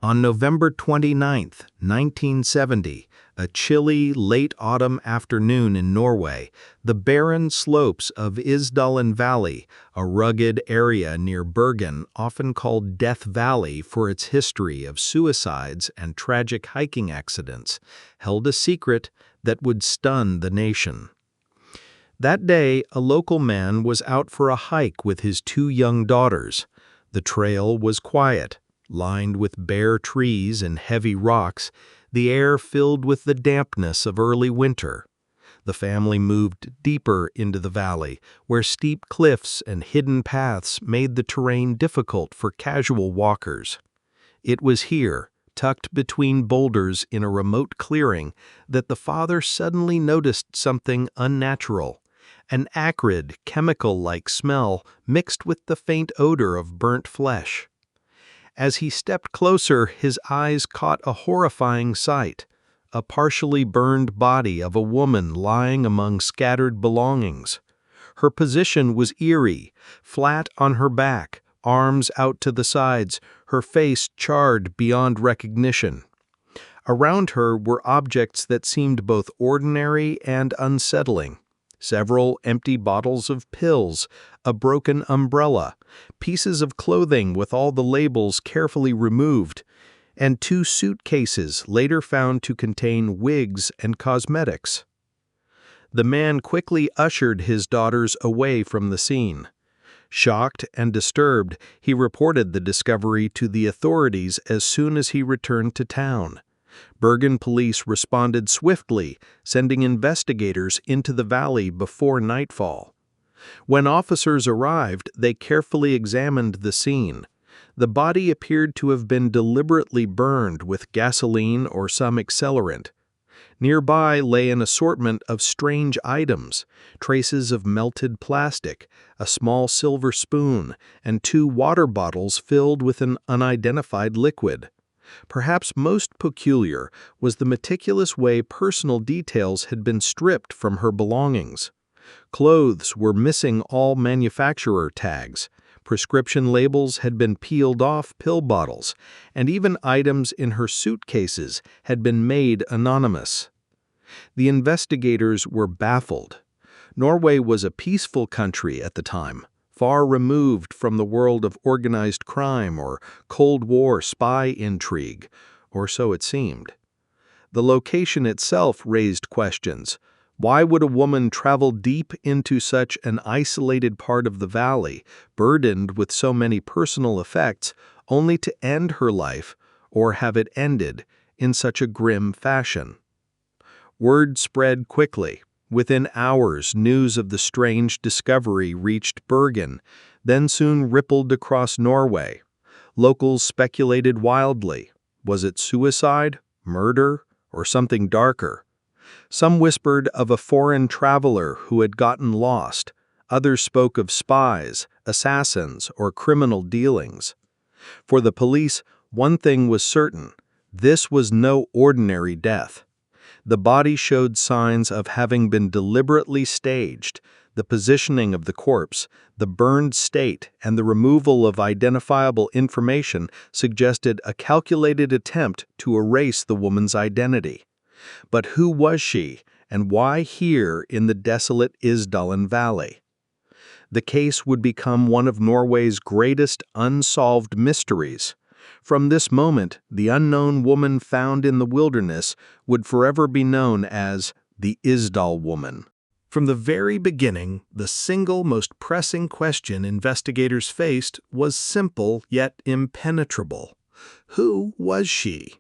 On November 29, 1970, a chilly, late autumn afternoon in Norway, the barren slopes of Isdal Valley, a rugged area near Bergen often called Death Valley for its history of suicides and tragic hiking accidents, held a secret that would stun the nation. That day, a local man was out for a hike with his two young daughters. The trail was quiet, lined with bare trees and heavy rocks, the air filled with the dampness of early winter. The family moved deeper into the valley, where steep cliffs and hidden paths made the terrain difficult for casual walkers. It was here, tucked between boulders in a remote clearing, that the father suddenly noticed something unnatural. An acrid, chemical-like smell mixed with the faint odor of burnt flesh. As he stepped closer, his eyes caught a horrifying sight: a partially burned body of a woman lying among scattered belongings. Her position was eerie, flat on her back, arms out to the sides, her face charred beyond recognition. Around her were objects that seemed both ordinary and unsettling. Several empty bottles of pills, a broken umbrella, pieces of clothing with all the labels carefully removed, and two suitcases later found to contain wigs and cosmetics. The man quickly ushered his daughters away from the scene. Shocked and disturbed, he reported the discovery to the authorities as soon as he returned to town. Bergen police responded swiftly, sending investigators into the valley before nightfall. When officers arrived, they carefully examined the scene. The body appeared to have been deliberately burned with gasoline or some accelerant. Nearby lay an assortment of strange items: traces of melted plastic, a small silver spoon, and two water bottles filled with an unidentified liquid. Perhaps most peculiar was the meticulous way personal details had been stripped from her belongings. Clothes were missing all manufacturer tags, prescription labels had been peeled off pill bottles, and even items in her suitcases had been made anonymous. The investigators were baffled. Norway was a peaceful country at the time, far removed from the world of organized crime or Cold War spy intrigue, or so it seemed. The location itself raised questions. Why would a woman travel deep into such an isolated part of the valley, burdened with so many personal effects, only to end her life, or have it ended, in such a grim fashion? Word spread quickly. Within hours, news of the strange discovery reached Bergen, then soon rippled across Norway. Locals speculated wildly. Was it suicide, murder, or something darker? Some whispered of a foreign traveler who had gotten lost. Others spoke of spies, assassins, or criminal dealings. For the police, one thing was certain: this was no ordinary death. The body showed signs of having been deliberately staged. The positioning of the corpse, the burned state, and the removal of identifiable information suggested a calculated attempt to erase the woman's identity. But who was she, and why here in the desolate Isdal Valley? The case would become one of Norway's greatest unsolved mysteries. From this moment, the unknown woman found in the wilderness would forever be known as the Isdal woman. From the very beginning, the single most pressing question investigators faced was simple yet impenetrable. Who was she?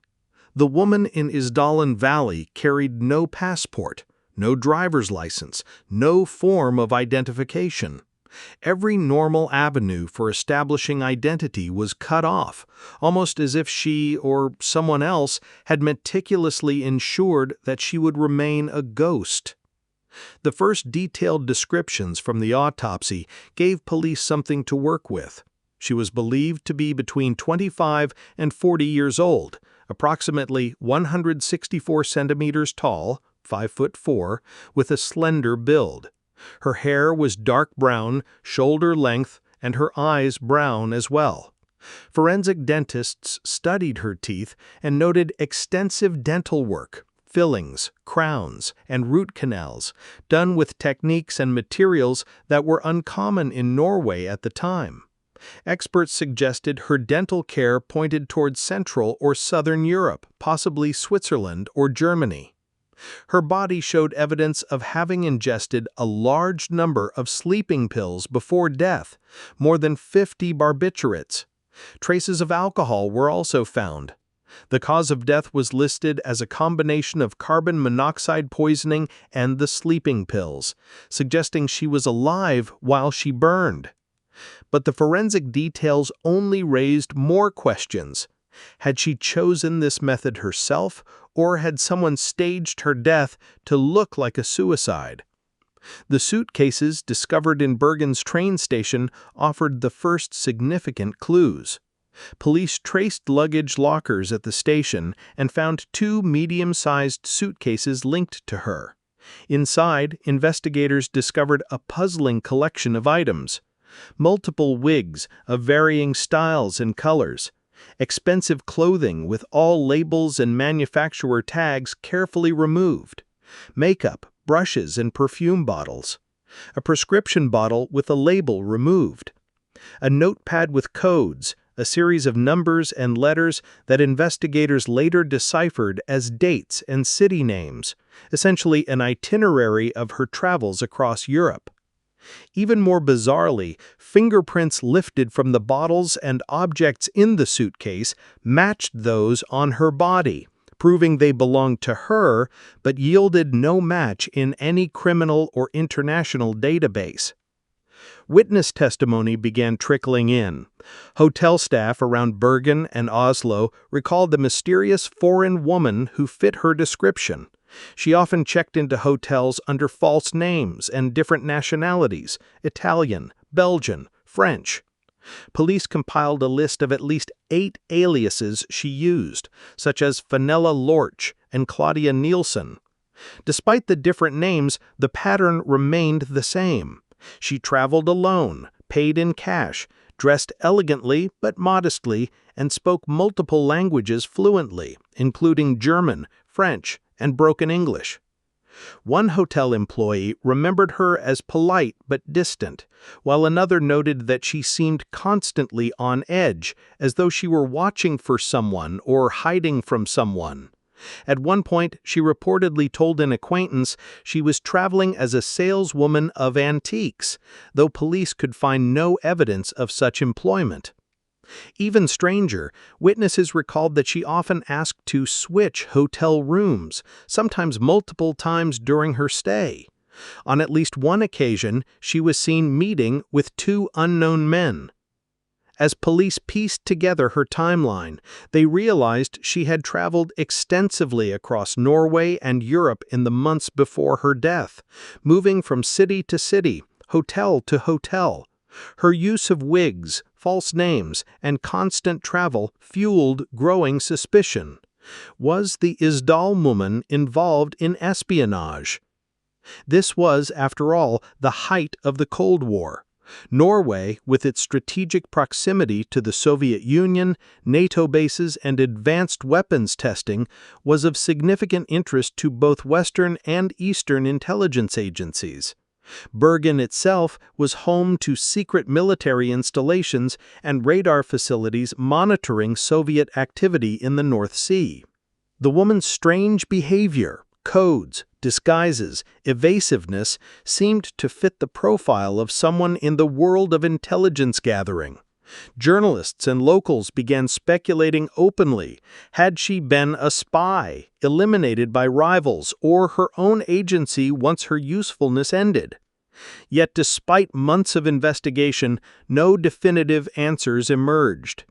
The woman in Isdal Valley carried no passport, no driver's license, no form of identification. Every normal avenue for establishing identity was cut off, almost as if she or someone else had meticulously ensured that she would remain a ghost. The first detailed descriptions from the autopsy gave police something to work with. She was believed to be between 25 and 40 years old, approximately 164 centimeters tall, 5'4", with a slender build. Her hair was dark brown, shoulder length, and her eyes brown as well. Forensic dentists studied her teeth and noted extensive dental work, fillings, crowns, and root canals, done with techniques and materials that were uncommon in Norway at the time. Experts suggested her dental care pointed towards Central or Southern Europe, possibly Switzerland or Germany. Her body showed evidence of having ingested a large number of sleeping pills before death, more than 50 barbiturates. Traces of alcohol were also found. The cause of death was listed as a combination of carbon monoxide poisoning and the sleeping pills, suggesting she was alive while she burned. But the forensic details only raised more questions. Had she chosen this method herself, or had someone staged her death to look like a suicide? The suitcases discovered in Bergen's train station offered the first significant clues. Police traced luggage lockers at the station and found 2 medium-sized suitcases linked to her. Inside, investigators discovered a puzzling collection of items. Multiple wigs of varying styles and colors, expensive clothing with all labels and manufacturer tags carefully removed, makeup, brushes, and perfume bottles, a prescription bottle with a label removed, a notepad with codes, a series of numbers and letters that investigators later deciphered as dates and city names, essentially an itinerary of her travels across Europe. Even more bizarrely, fingerprints lifted from the bottles and objects in the suitcase matched those on her body, proving they belonged to her, but yielded no match in any criminal or international database. Witness testimony began trickling in. Hotel staff around Bergen and Oslo recalled the mysterious foreign woman who fit her description. She often checked into hotels under false names and different nationalities: Italian, Belgian, French. Police compiled a list of at least 8 aliases she used, such as Fenella Lorch and Claudia Nielsen. Despite the different names, the pattern remained the same. She traveled alone, paid in cash, dressed elegantly but modestly, and spoke multiple languages fluently, including German, French, and broken English. One hotel employee remembered her as polite but distant, while another noted that she seemed constantly on edge, as though she were watching for someone or hiding from someone. At one point, she reportedly told an acquaintance she was traveling as a saleswoman of antiques, though police could find no evidence of such employment. Even stranger, witnesses recalled that she often asked to switch hotel rooms, sometimes multiple times during her stay. On at least one occasion, she was seen meeting with 2 unknown men. As police pieced together her timeline, they realized she had traveled extensively across Norway and Europe in the months before her death, moving from city to city, hotel to hotel. Her use of wigs, false names, and constant travel fueled growing suspicion. Was the Isdal woman involved in espionage? This was, after all, the height of the Cold War. Norway, with its strategic proximity to the Soviet Union, NATO bases, and advanced weapons testing, was of significant interest to both Western and Eastern intelligence agencies. Bergen itself was home to secret military installations and radar facilities monitoring Soviet activity in the North Sea. The woman's strange behavior, codes, disguises, evasiveness seemed to fit the profile of someone in the world of intelligence gathering. Journalists and locals began speculating openly. Had she been a spy, eliminated by rivals, or her own agency once her usefulness ended? Yet despite months of investigation, no definitive answers emerged.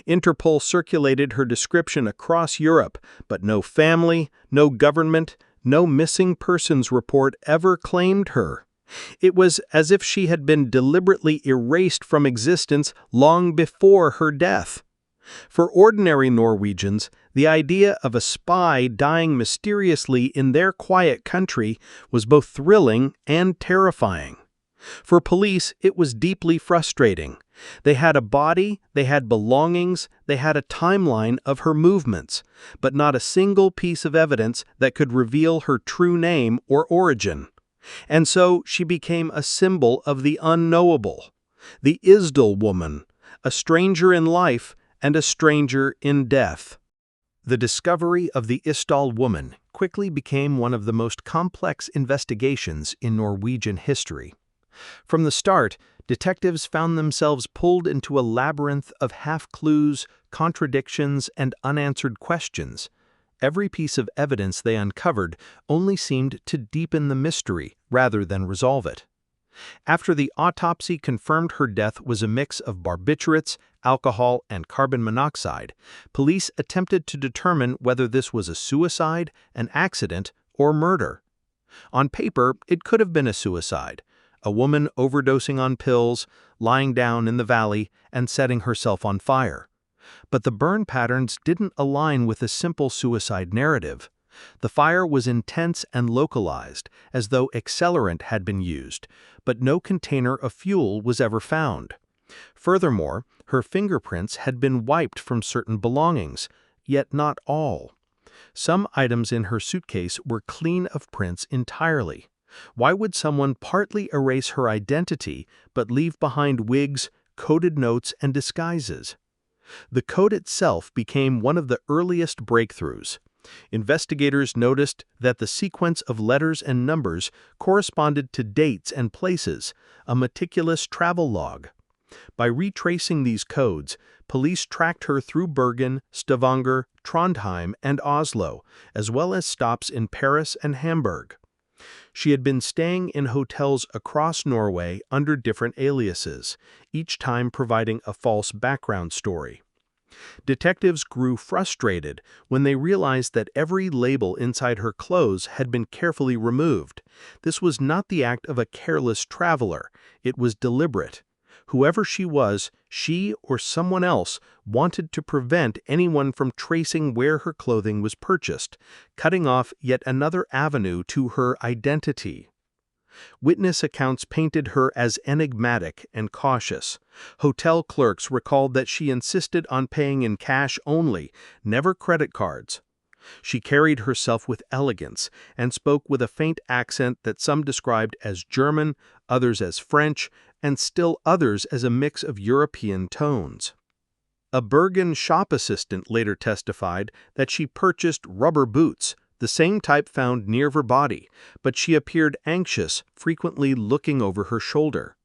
Interpol circulated her description across Europe, but no family, no government, no missing persons report ever claimed her. It was as if she had been deliberately erased from existence long before her death. For ordinary Norwegians, the idea of a spy dying mysteriously in their quiet country was both thrilling and terrifying. For police, it was deeply frustrating. They had a body, they had belongings, they had a timeline of her movements, but not a single piece of evidence that could reveal her true name or origin. And so she became a symbol of the unknowable, the Isdal woman, a stranger in life and a stranger in death. The discovery of the Isdal woman quickly became one of the most complex investigations in Norwegian history. From the start, detectives found themselves pulled into a labyrinth of half-clues, contradictions, and unanswered questions. Every piece of evidence they uncovered only seemed to deepen the mystery rather than resolve it. After the autopsy confirmed her death was a mix of barbiturates, alcohol, and carbon monoxide, police attempted to determine whether this was a suicide, an accident, or murder. On paper, it could have been a suicide, a woman overdosing on pills, lying down in the valley, and setting herself on fire. But the burn patterns didn't align with a simple suicide narrative. The fire was intense and localized, as though accelerant had been used, but no container of fuel was ever found. Furthermore, her fingerprints had been wiped from certain belongings, yet not all. Some items in her suitcase were clean of prints entirely. Why would someone partly erase her identity but leave behind wigs, coded notes, and disguises? The code itself became one of the earliest breakthroughs. Investigators noticed that the sequence of letters and numbers corresponded to dates and places, a meticulous travel log. By retracing these codes, police tracked her through Bergen, Stavanger, Trondheim, and Oslo, as well as stops in Paris and Hamburg. She had been staying in hotels across Norway under different aliases, each time providing a false background story. Detectives grew frustrated when they realized that every label inside her clothes had been carefully removed. This was not the act of a careless traveler, it was deliberate. Whoever she was, she or someone else wanted to prevent anyone from tracing where her clothing was purchased, cutting off yet another avenue to her identity. Witness accounts painted her as enigmatic and cautious. Hotel clerks recalled that she insisted on paying in cash only, never credit cards. She carried herself with elegance and spoke with a faint accent that some described as German, others as French, and still others as a mix of European tones. A Bergen shop assistant later testified that she purchased rubber boots, the same type found near her body, but she appeared anxious, frequently looking over her shoulder.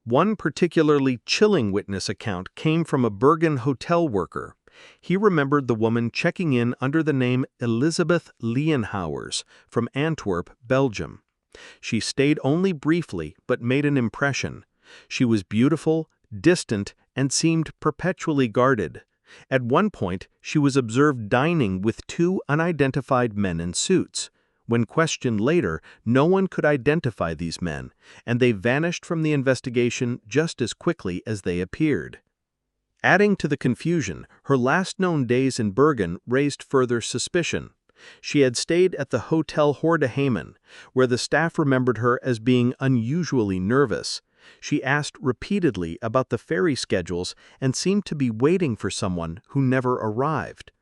One particularly chilling witness account came from a Bergen hotel worker. He remembered the woman checking in under the name Elizabeth Lienhouwers from Antwerp, Belgium. She stayed only briefly but made an impression. She was beautiful, distant, and seemed perpetually guarded. At one point, she was observed dining with two unidentified men in suits. When questioned later, no one could identify these men, and they vanished from the investigation just as quickly as they appeared. Adding to the confusion, her last known days in Bergen raised further suspicion. She had stayed at the Hotel Hordeheimen, where the staff remembered her as being unusually nervous. She asked repeatedly about the ferry schedules and seemed to be waiting for someone who never arrived.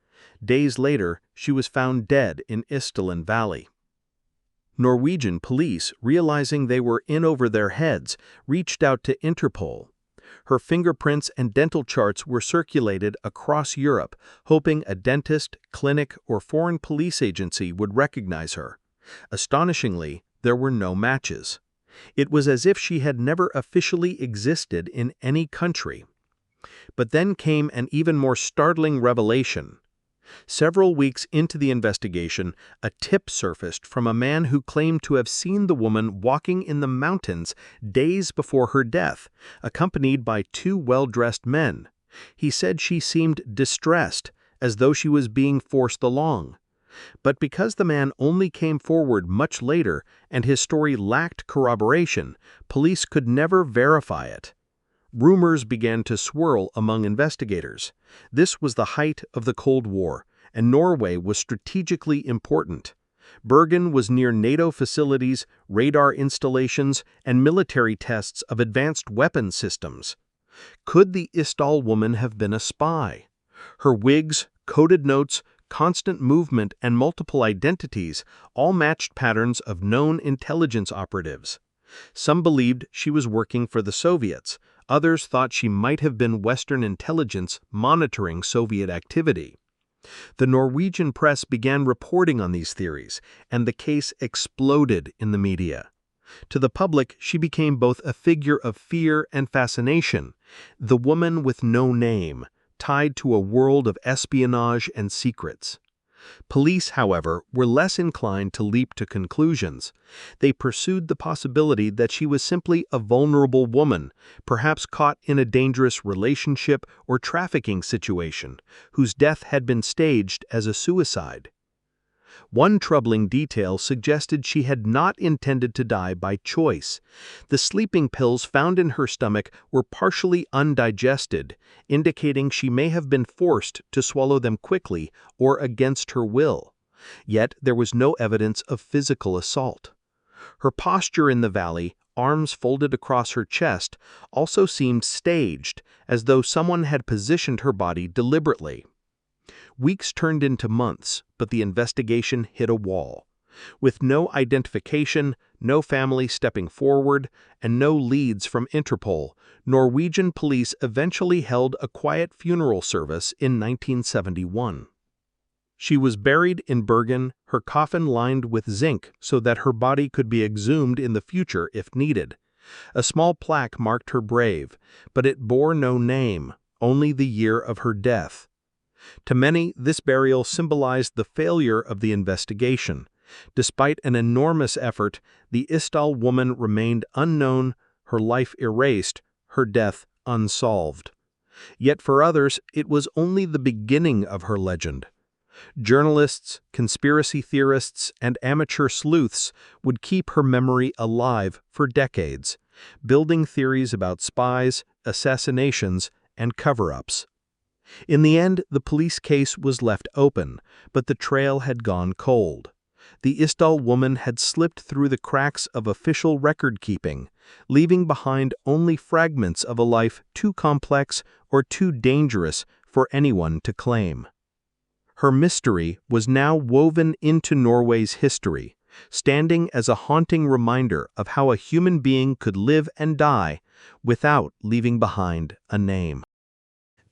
Days later, she was found dead in Isdal Valley. Norwegian police, realizing they were in over their heads, reached out to Interpol. Her fingerprints and dental charts were circulated across Europe, hoping a dentist, clinic, or foreign police agency would recognize her. Astonishingly, there were no matches. It was as if she had never officially existed in any country. But then came an even more startling revelation. Several weeks into the investigation, a tip surfaced from a man who claimed to have seen the woman walking in the mountains days before her death, accompanied by two well-dressed men. He said she seemed distressed, as though she was being forced along. But because the man only came forward much later and his story lacked corroboration, police could never verify it. Rumors began to swirl among investigators. This was the height of the Cold War, and Norway was strategically important. Bergen was near NATO facilities, radar installations, and military tests of advanced weapon systems. Could the Isdal woman have been a spy? Her wigs, coded notes, constant movement, and multiple identities all matched patterns of known intelligence operatives. Some believed she was working for the Soviets. Others thought she might have been Western intelligence monitoring Soviet activity. The Norwegian press began reporting on these theories, and the case exploded in the media. To the public, she became both a figure of fear and fascination, the woman with no name, tied to a world of espionage and secrets. Police, however, were less inclined to leap to conclusions. They pursued the possibility that she was simply a vulnerable woman, perhaps caught in a dangerous relationship or trafficking situation, whose death had been staged as a suicide. One troubling detail suggested she had not intended to die by choice. The sleeping pills found in her stomach were partially undigested, indicating she may have been forced to swallow them quickly or against her will. Yet there was no evidence of physical assault. Her posture in the valley, arms folded across her chest, also seemed staged, as though someone had positioned her body deliberately. Weeks turned into months, but the investigation hit a wall. With no identification, no family stepping forward, and no leads from Interpol, Norwegian police eventually held a quiet funeral service in 1971. She was buried in Bergen, her coffin lined with zinc so that her body could be exhumed in the future if needed. A small plaque marked her grave, but it bore no name, only the year of her death. To many, this burial symbolized the failure of the investigation. Despite an enormous effort, the Isdal woman remained unknown, her life erased, her death unsolved. Yet for others, it was only the beginning of her legend. Journalists, conspiracy theorists, and amateur sleuths would keep her memory alive for decades, building theories about spies, assassinations, and cover-ups. In the end, the police case was left open, but the trail had gone cold. The Isdal woman had slipped through the cracks of official record-keeping, leaving behind only fragments of a life too complex or too dangerous for anyone to claim. Her mystery was now woven into Norway's history, standing as a haunting reminder of how a human being could live and die without leaving behind a name.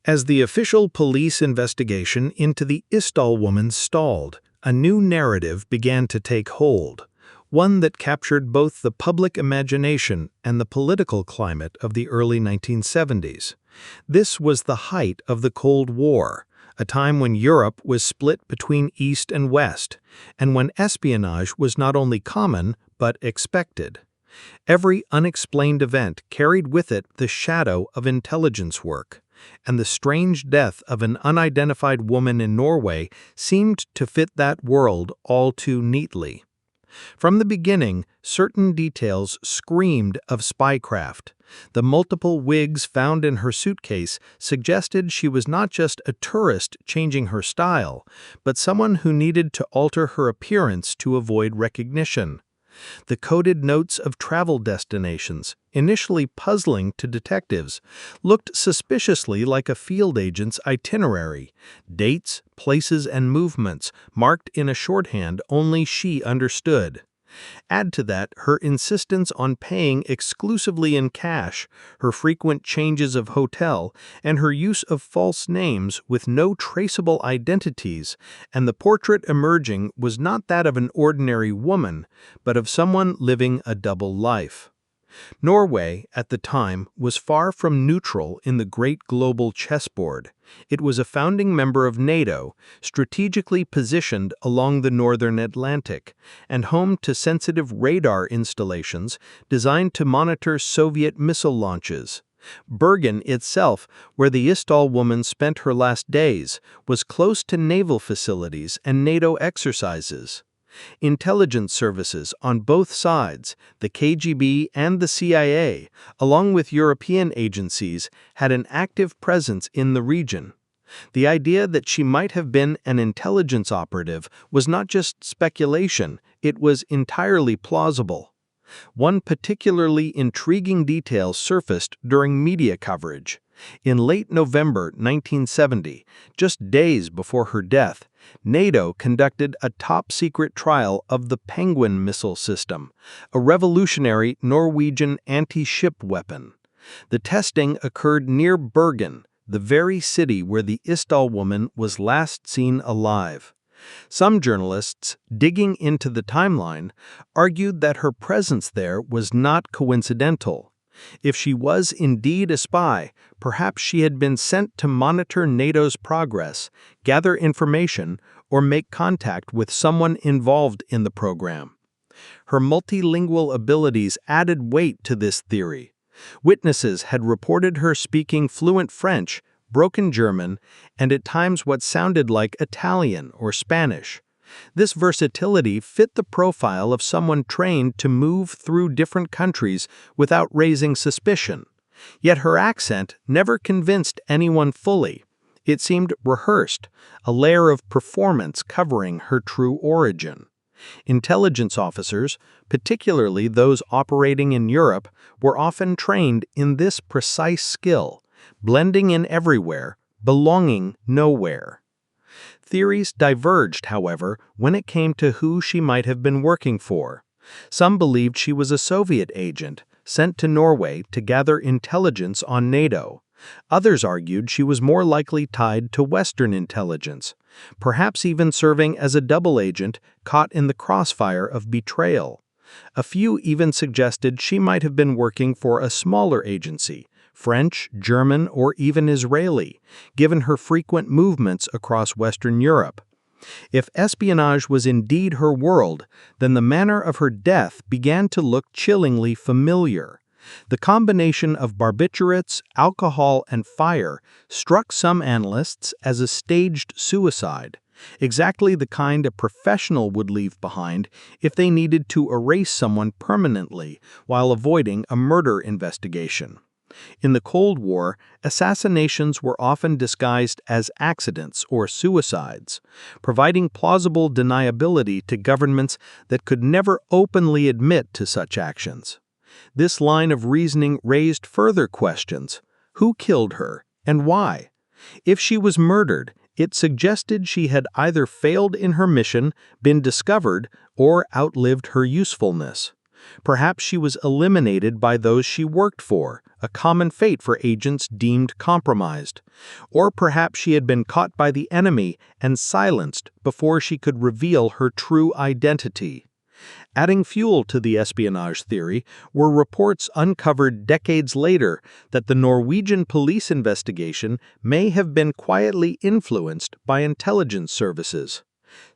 As the official police investigation into the Isdal woman stalled, a new narrative began to take hold, one that captured both the public imagination and the political climate of the early 1970s. This was the height of the Cold War, a time when Europe was split between East and West, and when espionage was not only common but expected. Every unexplained event carried with it the shadow of intelligence work, and the strange death of an unidentified woman in Norway seemed to fit that world all too neatly. From the beginning, certain details screamed of spycraft. The multiple wigs found in her suitcase suggested she was not just a tourist changing her style, but someone who needed to alter her appearance to avoid recognition. The coded notes of travel destinations, initially puzzling to detectives, looked suspiciously like a field agent's itinerary, dates, places, and movements marked in a shorthand only she understood. Add to that her insistence on paying exclusively in cash, her frequent changes of hotel, and her use of false names with no traceable identities, and the portrait emerging was not that of an ordinary woman, but of someone living a double life. Norway, at the time, was far from neutral in the great global chessboard. It was a founding member of NATO, strategically positioned along the northern Atlantic, and home to sensitive radar installations designed to monitor Soviet missile launches. Bergen itself, where the Isdal woman spent her last days, was close to naval facilities and NATO exercises. Intelligence services on both sides, the KGB and the CIA, along with European agencies, had an active presence in the region. The idea that she might have been an intelligence operative was not just speculation, it was entirely plausible. One particularly intriguing detail surfaced during media coverage. In late November 1970, just days before her death, NATO conducted a top-secret trial of the Penguin missile system, a revolutionary Norwegian anti-ship weapon. The testing occurred near Bergen, the very city where the Isdal woman was last seen alive. Some journalists, digging into the timeline, argued that her presence there was not coincidental. If she was indeed a spy, perhaps she had been sent to monitor NATO's progress, gather information, or make contact with someone involved in the program. Her multilingual abilities added weight to this theory. Witnesses had reported her speaking fluent French, broken German, and at times what sounded like Italian or Spanish. This versatility fit the profile of someone trained to move through different countries without raising suspicion. Yet her accent never convinced anyone fully. It seemed rehearsed, a layer of performance covering her true origin. Intelligence officers, particularly those operating in Europe, were often trained in this precise skill, blending in everywhere, belonging nowhere. Theories diverged, however, when it came to who she might have been working for. Some believed she was a Soviet agent, sent to Norway to gather intelligence on NATO. Others argued she was more likely tied to Western intelligence, perhaps even serving as a double agent caught in the crossfire of betrayal. A few even suggested she might have been working for a smaller agency, French, German, or even Israeli, given her frequent movements across Western Europe. If espionage was indeed her world, then the manner of her death began to look chillingly familiar. The combination of barbiturates, alcohol, and fire struck some analysts as a staged suicide, exactly the kind a professional would leave behind if they needed to erase someone permanently while avoiding a murder investigation. In the Cold War, assassinations were often disguised as accidents or suicides, providing plausible deniability to governments that could never openly admit to such actions. This line of reasoning raised further questions. Who killed her, and why? If she was murdered, it suggested she had either failed in her mission, been discovered, or outlived her usefulness. Perhaps she was eliminated by those she worked for, a common fate for agents deemed compromised. Or perhaps she had been caught by the enemy and silenced before she could reveal her true identity. Adding fuel to the espionage theory were reports uncovered decades later that the Norwegian police investigation may have been quietly influenced by intelligence services.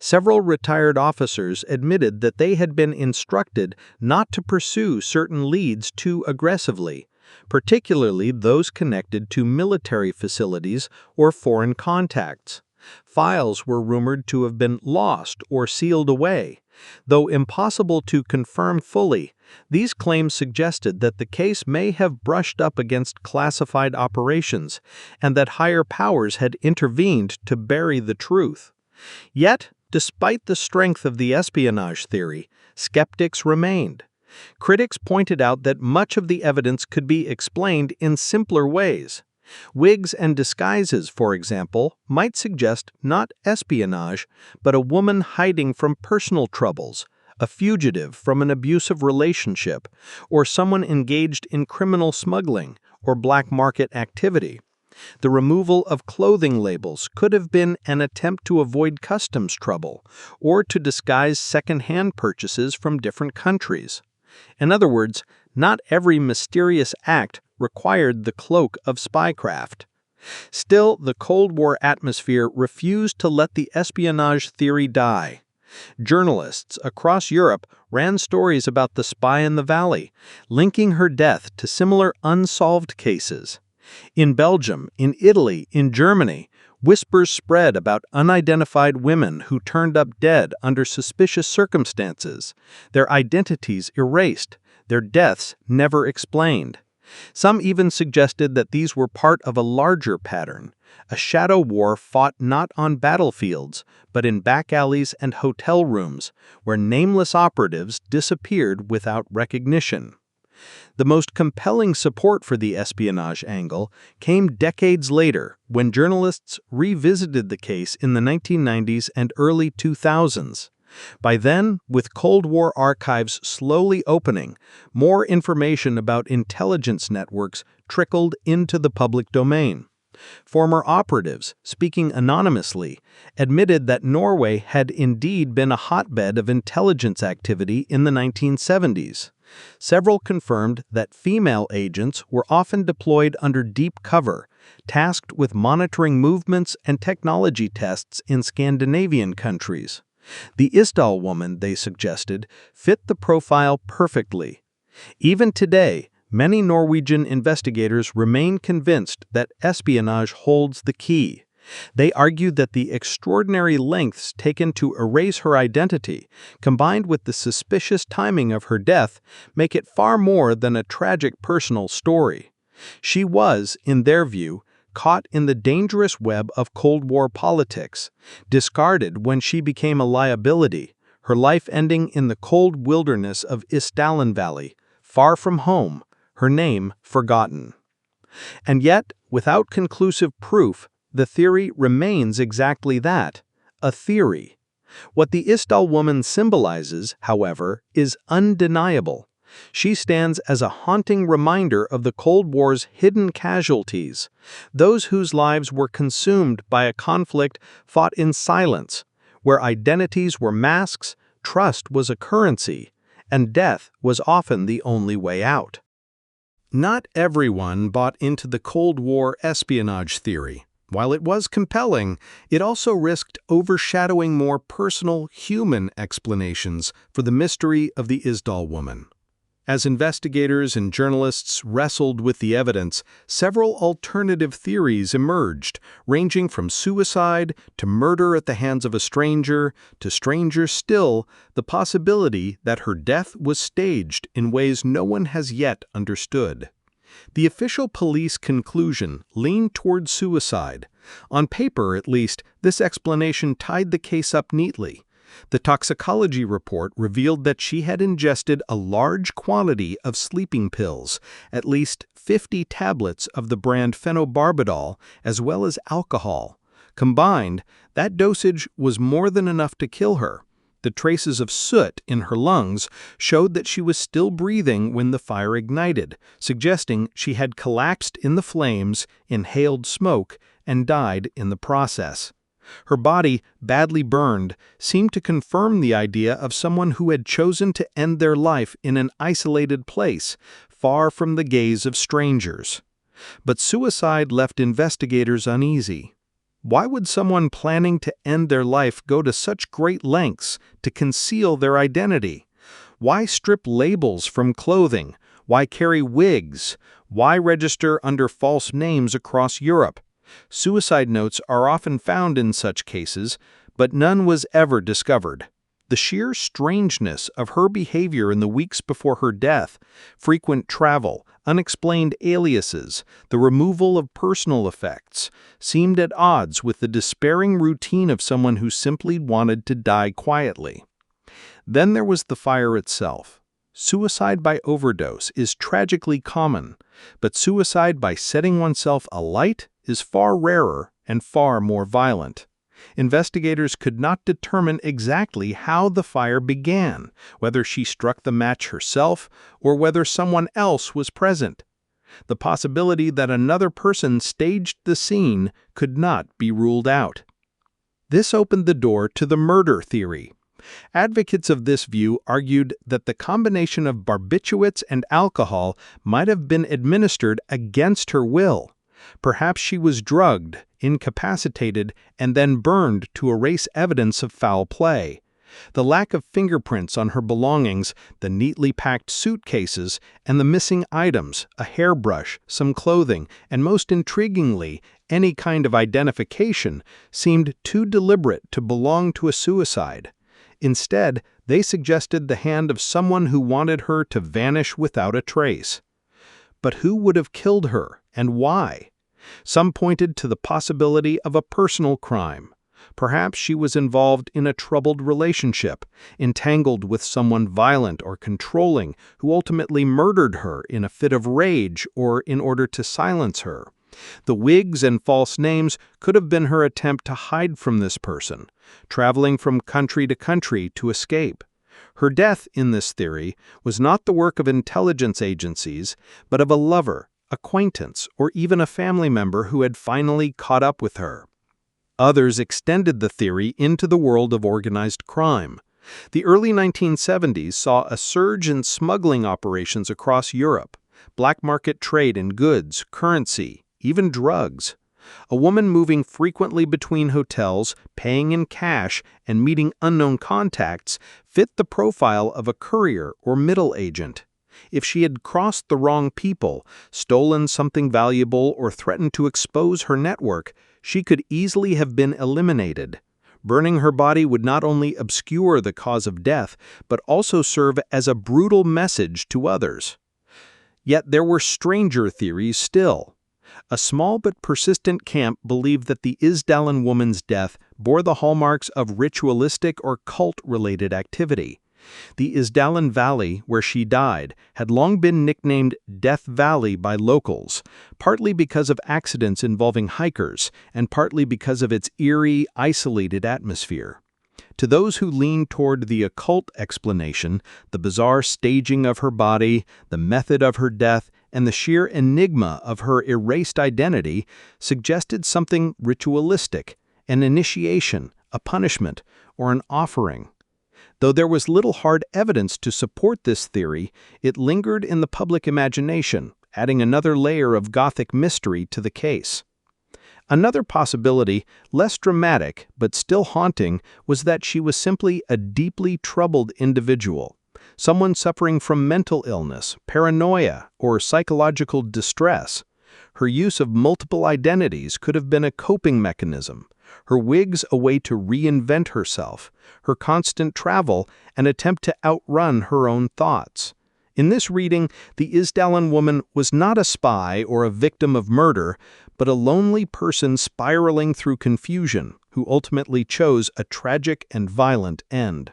Several retired officers admitted that they had been instructed not to pursue certain leads too aggressively, particularly those connected to military facilities or foreign contacts. Files were rumored to have been lost or sealed away. Though impossible to confirm fully, these claims suggested that the case may have brushed up against classified operations and that higher powers had intervened to bury the truth. Yet, despite the strength of the espionage theory, skeptics remained. Critics pointed out that much of the evidence could be explained in simpler ways. Wigs and disguises, for example, might suggest not espionage, but a woman hiding from personal troubles, a fugitive from an abusive relationship, or someone engaged in criminal smuggling or black market activity. The removal of clothing labels could have been an attempt to avoid customs trouble or to disguise second-hand purchases from different countries. In other words, not every mysterious act required the cloak of spycraft. Still, the Cold War atmosphere refused to let the espionage theory die. Journalists across Europe ran stories about the spy in the valley, linking her death to similar unsolved cases. In Belgium, in Italy, in Germany, whispers spread about unidentified women who turned up dead under suspicious circumstances, their identities erased, their deaths never explained. Some even suggested that these were part of a larger pattern, a shadow war fought not on battlefields, but in back alleys and hotel rooms, where nameless operatives disappeared without recognition. The most compelling support for the espionage angle came decades later when journalists revisited the case in the 1990s and early 2000s. By then, with Cold War archives slowly opening, more information about intelligence networks trickled into the public domain. Former operatives, speaking anonymously, admitted that Norway had indeed been a hotbed of intelligence activity in the 1970s. Several confirmed that female agents were often deployed under deep cover, tasked with monitoring movements and technology tests in Scandinavian countries. The Isdal woman, they suggested, fit the profile perfectly. Even today, many Norwegian investigators remain convinced that espionage holds the key. They argued that the extraordinary lengths taken to erase her identity, combined with the suspicious timing of her death, make it far more than a tragic personal story. She was, in their view, caught in the dangerous web of Cold War politics, discarded when she became a liability, her life ending in the cold wilderness of Isdal Valley, far from home, her name forgotten. And yet, without conclusive proof, the theory remains exactly that, a theory. What the Isdal woman symbolizes, however, is undeniable. She stands as a haunting reminder of the Cold War's hidden casualties, those whose lives were consumed by a conflict fought in silence, where identities were masks, trust was a currency, and death was often the only way out. Not everyone bought into the Cold War espionage theory. While it was compelling, it also risked overshadowing more personal, human explanations for the mystery of the Isdal woman. As investigators and journalists wrestled with the evidence, several alternative theories emerged, ranging from suicide to murder at the hands of a stranger, to stranger still, the possibility that her death was staged in ways no one has yet understood. The official police conclusion leaned toward suicide. On paper, at least, this explanation tied the case up neatly. The toxicology report revealed that she had ingested a large quantity of sleeping pills, at least 50 tablets of the brand phenobarbital, as well as alcohol. Combined, that dosage was more than enough to kill her. The traces of soot in her lungs showed that she was still breathing when the fire ignited, suggesting she had collapsed in the flames, inhaled smoke, and died in the process. Her body, badly burned, seemed to confirm the idea of someone who had chosen to end their life in an isolated place, far from the gaze of strangers. But suicide left investigators uneasy. Why would someone planning to end their life go to such great lengths to conceal their identity? Why strip labels from clothing? Why carry wigs? Why register under false names across Europe? Suicide notes are often found in such cases, but none was ever discovered. The sheer strangeness of her behavior in the weeks before her death, frequent travel, unexplained aliases, the removal of personal effects, seemed at odds with the despairing routine of someone who simply wanted to die quietly. Then there was the fire itself. Suicide by overdose is tragically common, but suicide by setting oneself alight is far rarer and far more violent. Investigators could not determine exactly how the fire began, whether she struck the match herself or whether someone else was present. The possibility that another person staged the scene could not be ruled out. This opened the door to the murder theory. Advocates of this view argued that the combination of barbiturates and alcohol might have been administered against her will. Perhaps she was drugged, incapacitated, and then burned to erase evidence of foul play. The lack of fingerprints on her belongings, the neatly packed suitcases, and the missing items, a hairbrush, some clothing, and most intriguingly, any kind of identification, seemed too deliberate to belong to a suicide. Instead, they suggested the hand of someone who wanted her to vanish without a trace. But who would have killed her, and why? Some pointed to the possibility of a personal crime. Perhaps she was involved in a troubled relationship, entangled with someone violent or controlling who ultimately murdered her in a fit of rage or in order to silence her. The wigs and false names could have been her attempt to hide from this person, traveling from country to country to escape. Her death, in this theory, was not the work of intelligence agencies, but of a lover, acquaintance, or even a family member who had finally caught up with her. Others extended the theory into the world of organized crime. The early 1970s saw a surge in smuggling operations across Europe, black market trade in goods, currency, even drugs. A woman moving frequently between hotels, paying in cash, and meeting unknown contacts fit the profile of a courier or middle agent. If she had crossed the wrong people, stolen something valuable, or threatened to expose her network, she could easily have been eliminated. Burning her body would not only obscure the cause of death, but also serve as a brutal message to others. Yet there were stranger theories still. A small but persistent camp believed that the Isdal woman's death bore the hallmarks of ritualistic or cult-related activity. The Isdal Valley, where she died, had long been nicknamed Death Valley by locals, partly because of accidents involving hikers and partly because of its eerie, isolated atmosphere. To those who leaned toward the occult explanation, the bizarre staging of her body, the method of her death, and the sheer enigma of her erased identity suggested something ritualistic, an initiation, a punishment, or an offering. Though there was little hard evidence to support this theory, it lingered in the public imagination, adding another layer of Gothic mystery to the case. Another possibility, less dramatic but still haunting, was that she was simply a deeply troubled individual, someone suffering from mental illness, paranoia, or psychological distress. Her use of multiple identities could have been a coping mechanism, her wigs a way to reinvent herself, her constant travel an attempt to outrun her own thoughts. In this reading, the Isdal woman was not a spy or a victim of murder, but a lonely person spiraling through confusion who ultimately chose a tragic and violent end.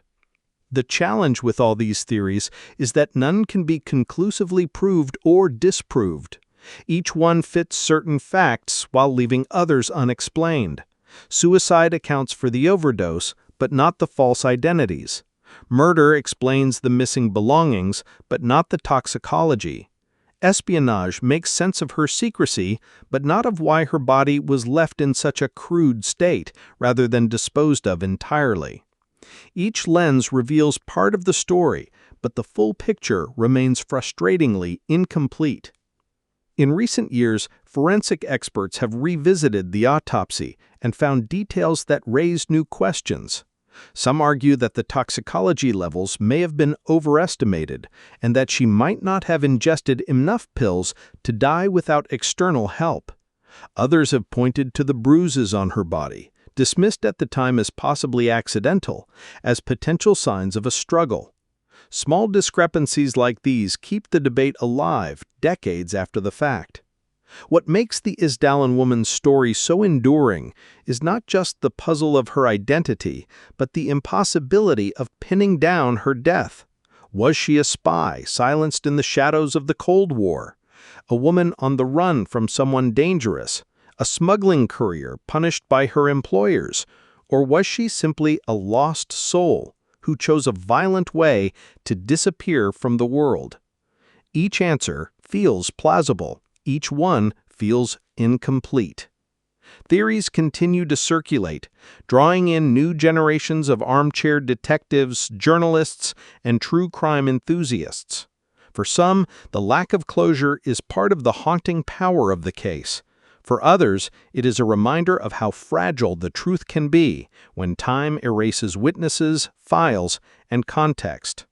The challenge with all these theories is that none can be conclusively proved or disproved. Each one fits certain facts while leaving others unexplained. Suicide accounts for the overdose, but not the false identities. Murder explains the missing belongings, but not the toxicology. Espionage makes sense of her secrecy, but not of why her body was left in such a crude state, rather than disposed of entirely. Each lens reveals part of the story, but the full picture remains frustratingly incomplete. In recent years, forensic experts have revisited the autopsy and found details that raise new questions. Some argue that the toxicology levels may have been overestimated and that she might not have ingested enough pills to die without external help. Others have pointed to the bruises on her body, dismissed at the time as possibly accidental, as potential signs of a struggle. Small discrepancies like these keep the debate alive decades after the fact. What makes the Isdal woman's story so enduring is not just the puzzle of her identity, but the impossibility of pinning down her death. Was she a spy silenced in the shadows of the Cold War? A woman on the run from someone dangerous? A smuggling courier punished by her employers? Or was she simply a lost soul who chose a violent way to disappear from the world? Each answer feels plausible. Each one feels incomplete. Theories continue to circulate, drawing in new generations of armchair detectives, journalists, and true crime enthusiasts. For some, the lack of closure is part of the haunting power of the case. For others, it is a reminder of how fragile the truth can be when time erases witnesses, files, and context.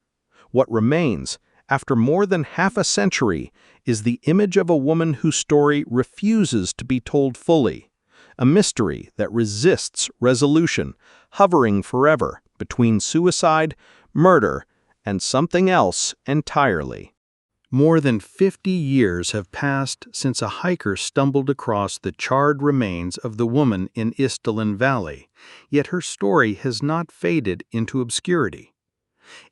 What remains, after more than half a century, is the image of a woman whose story refuses to be told fully, a mystery that resists resolution, hovering forever between suicide, murder, and something else entirely. More than 50 years have passed since a hiker stumbled across the charred remains of the woman in Isdal Valley, yet her story has not faded into obscurity.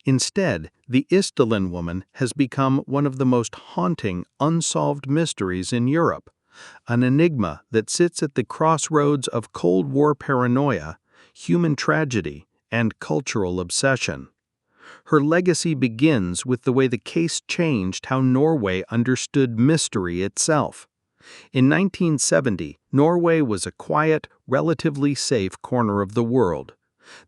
Instead, the Isdal woman has become one of the most haunting unsolved mysteries in Europe, an enigma that sits at the crossroads of Cold War paranoia, human tragedy, and cultural obsession. Her legacy begins with the way the case changed how Norway understood mystery itself. In 1970, Norway was a quiet, relatively safe corner of the world.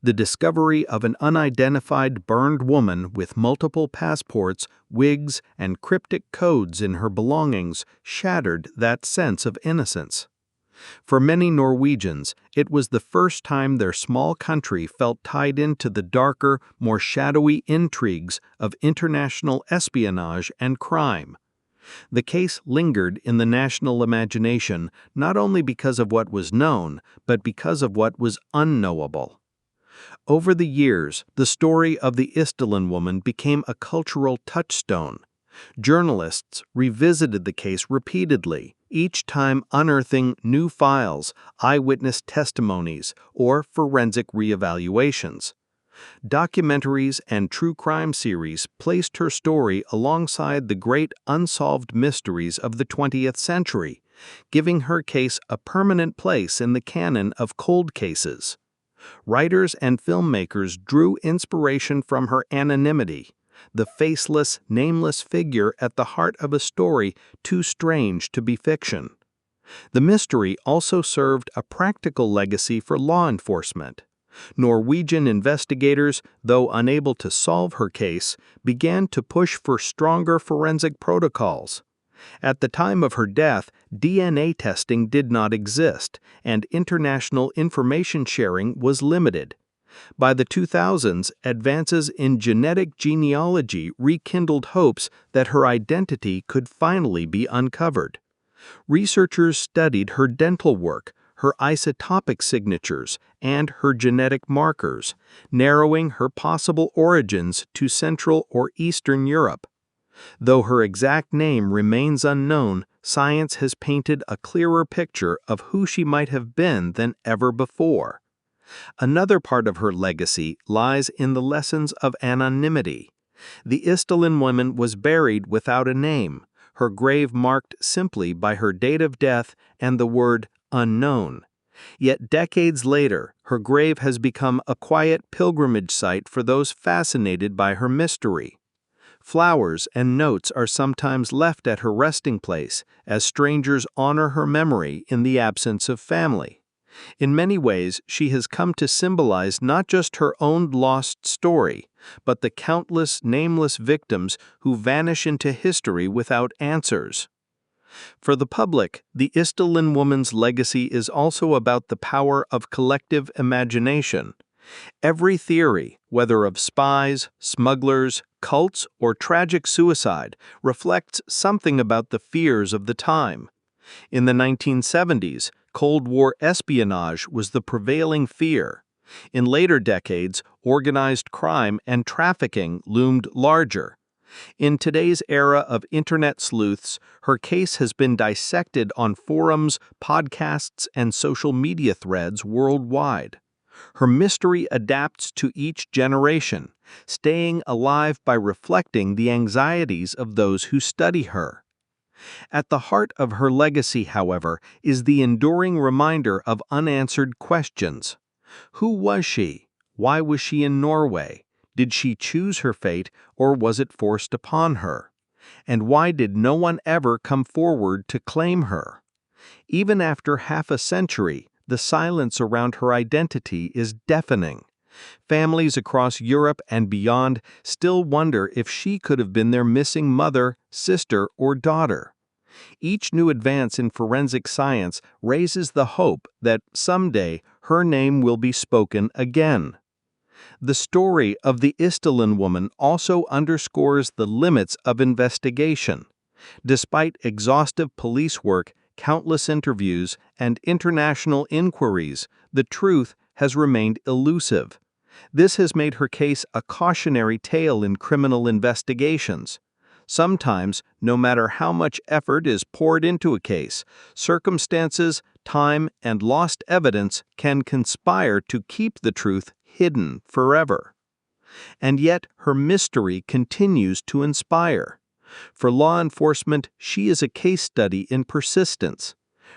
The discovery of an unidentified burned woman with multiple passports, wigs, and cryptic codes in her belongings shattered that sense of innocence. For many Norwegians, it was the first time their small country felt tied into the darker, more shadowy intrigues of international espionage and crime. The case lingered in the national imagination not only because of what was known, but because of what was unknowable. Over the years, the story of the Isdal woman became a cultural touchstone. Journalists revisited the case repeatedly, each time unearthing new files, eyewitness testimonies, or forensic reevaluations. Documentaries and true crime series placed her story alongside the great unsolved mysteries of the 20th century, giving her case a permanent place in the canon of cold cases. Writers and filmmakers drew inspiration from her anonymity, the faceless, nameless figure at the heart of a story too strange to be fiction. The mystery also served a practical legacy for law enforcement. Norwegian investigators, though unable to solve her case, began to push for stronger forensic protocols. At the time of her death, DNA testing did not exist, and international information sharing was limited. By the 2000s, advances in genetic genealogy rekindled hopes that her identity could finally be uncovered. Researchers studied her dental work, her isotopic signatures, and her genetic markers, narrowing her possible origins to Central or Eastern Europe. Though her exact name remains unknown, science has painted a clearer picture of who she might have been than ever before. Another part of her legacy lies in the lessons of anonymity. The Isdal woman was buried without a name, her grave marked simply by her date of death and the word unknown. Yet decades later, her grave has become a quiet pilgrimage site for those fascinated by her mystery. Flowers and notes are sometimes left at her resting place as strangers honor her memory in the absence of family. In many ways, she has come to symbolize not just her own lost story, but the countless nameless victims who vanish into history without answers. For the public, the Isdal woman's legacy is also about the power of collective imagination. Every theory, whether of spies, smugglers, cults, or tragic suicide, reflects something about the fears of the time. In the 1970s, Cold War espionage was the prevailing fear. In later decades, organized crime and trafficking loomed larger. In today's era of internet sleuths, her case has been dissected on forums, podcasts, and social media threads worldwide. Her mystery adapts to each generation, staying alive by reflecting the anxieties of those who study her. At the heart of her legacy, however, is the enduring reminder of unanswered questions. Who was she? Why was she in Norway? Did she choose her fate, or was it forced upon her? And why did no one ever come forward to claim her? Even after half a century, the silence around her identity is deafening. Families across Europe and beyond still wonder if she could have been their missing mother, sister, or daughter. Each new advance in forensic science raises the hope that someday her name will be spoken again. The story of the Isdal woman also underscores the limits of investigation. Despite exhaustive police work, countless interviews, and international inquiries, the truth has remained elusive. This has made her case a cautionary tale in criminal investigations. Sometimes, no matter how much effort is poured into a case, circumstances, time, and lost evidence can conspire to keep the truth hidden forever. And yet, her mystery continues to inspire. For law enforcement, she is a case study in persistence.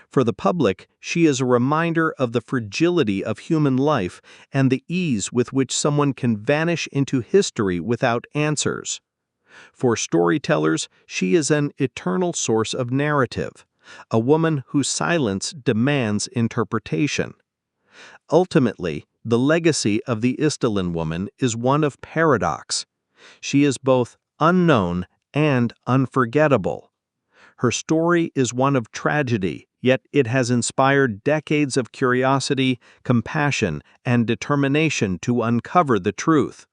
For the public, she is a reminder of the fragility of human life and the ease with which someone can vanish into history without answers. For storytellers, she is an eternal source of narrative, a woman whose silence demands interpretation. Ultimately, the legacy of the Isdal woman is one of paradox. She is both unknown and unforgettable. Her story is one of tragedy, yet it has inspired decades of curiosity, compassion, and determination to uncover the truth.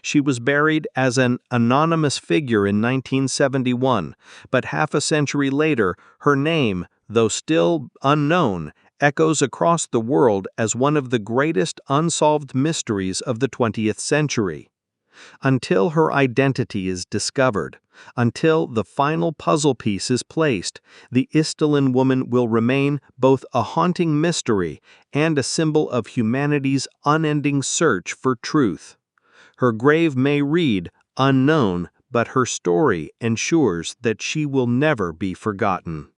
She was buried as an anonymous figure in 1971, but half a century later, her name, though still unknown, echoes across the world as one of the greatest unsolved mysteries of the 20th century. Until her identity is discovered, until the final puzzle piece is placed, the Isdal woman will remain both a haunting mystery and a symbol of humanity's unending search for truth. Her grave may read, unknown, but her story ensures that she will never be forgotten.